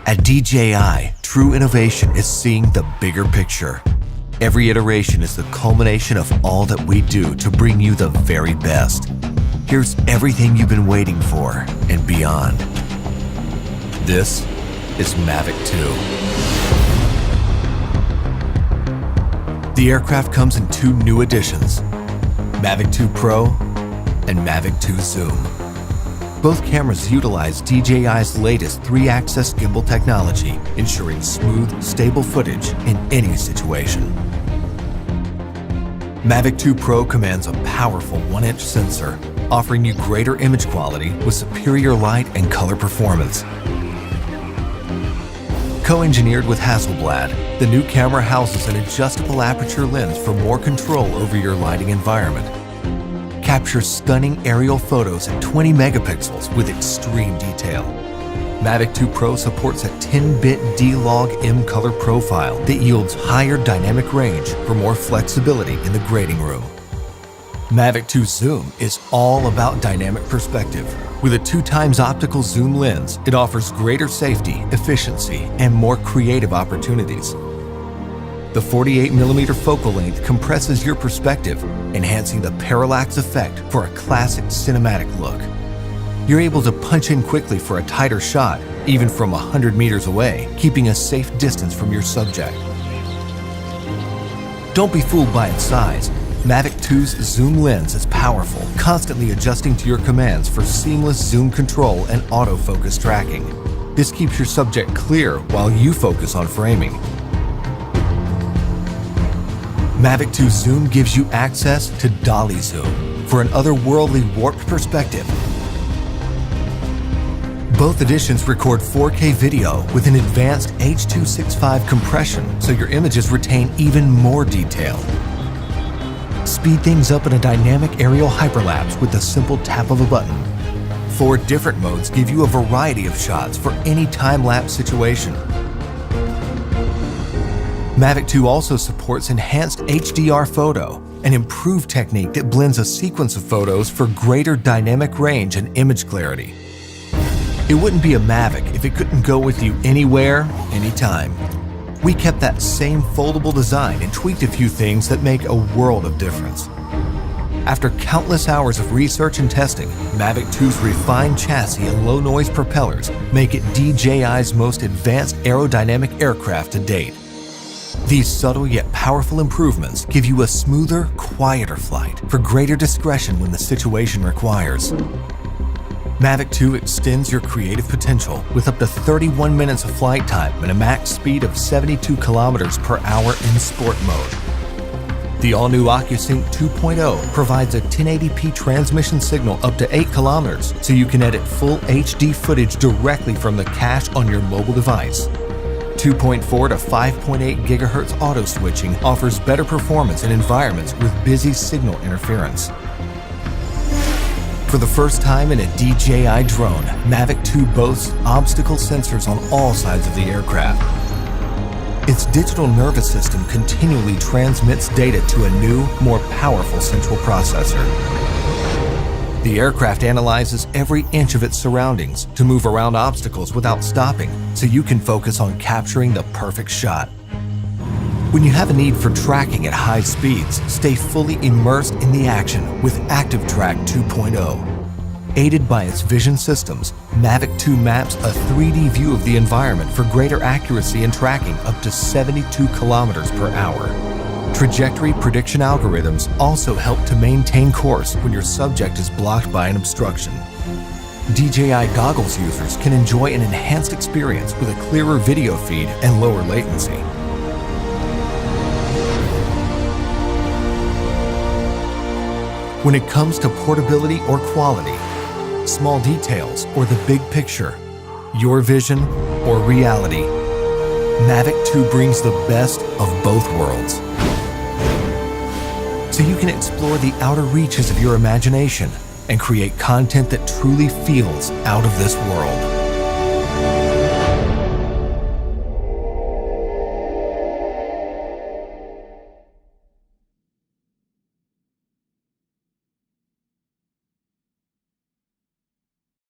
At DJI, true innovation is seeing the bigger picture. Every iteration is the culmination of all that we do to bring you the very best. Here's everything you've been waiting for and beyond. This is Mavic 2. The aircraft comes in two new editions, Mavic 2 Pro and Mavic 2 Zoom. Both cameras utilize DJI's latest 3-axis gimbal technology, ensuring smooth, stable footage in any situation. Mavic 2 Pro commands a powerful 1-inch sensor, offering you greater image quality with superior light and color performance. Co-engineered with Hasselblad, the new camera houses an adjustable aperture lens for more control over your lighting environment. Captures stunning aerial photos at 20 megapixels with extreme detail. Mavic 2 Pro supports a 10-bit D-Log M color profile that yields higher dynamic range for more flexibility in the grading room. Mavic 2 Zoom is all about dynamic perspective. With a 2x optical zoom lens, it offers greater safety, efficiency, and more creative opportunities. The 48mm focal length compresses your perspective, enhancing the parallax effect for a classic cinematic look. You're able to punch in quickly for a tighter shot, even from 100 meters away, keeping a safe distance from your subject. Don't be fooled by its size. Mavic 2's zoom lens is powerful, constantly adjusting to your commands for seamless zoom control and autofocus tracking. This keeps your subject clear while you focus on framing. Mavic 2 Zoom gives you access to dolly zoom for an otherworldly warped perspective. Both editions record 4K video with an advanced H.265 compression, so your images retain even more detail. Speed things up in a dynamic aerial hyperlapse with the simple tap of a button. 4 different modes give you a variety of shots for any time-lapse situation. Mavic 2 also supports enhanced Hdr Photo, an improved technique that blends a sequence of photos for greater dynamic range and image clarity. It wouldn't be a Mavic if it couldn't go with you anywhere, anytime. We kept that same foldable design and tweaked a few things that make a world of difference. After countless hours of research and testing, Mavic 2's refined chassis and low-noise propellers make it DJI's most advanced aerodynamic aircraft to date. These subtle yet powerful improvements give you a smoother, quieter flight for greater discretion when the situation requires. Mavic 2 extends your creative potential with up to 31 minutes of flight time and a max speed of 72 kilometers per hour in sport mode. The all-new OcuSync 2.0 provides a 1080p transmission signal up to 8 kilometers, so you can edit full HD footage directly from the cache on your mobile device. 2.4 to 5.8 GHz auto switching offers better performance in environments with busy signal interference. For the first time in a DJI drone, Mavic 2 boasts obstacle sensors on all sides of the aircraft. Its digital nervous system continually transmits data to a new, more powerful central processor. The aircraft analyzes every inch of its surroundings to move around obstacles without stopping, so you can focus on capturing the perfect shot. When you have a need for tracking at high speeds, stay fully immersed in the action with ActiveTrack 2.0. Aided by its vision systems, Mavic 2 maps a 3D view of the environment for greater accuracy in tracking up to 72 kilometers per hour. Trajectory prediction algorithms also help to maintain course when your subject is blocked by an obstruction. DJI goggles users can enjoy an enhanced experience with a clearer video feed and lower latency. When it comes to portability or quality, small details or the big picture, your vision or reality, Mavic 2 brings the best of both worlds. So you can explore the outer reaches of your imagination and create content that truly feels out of this world.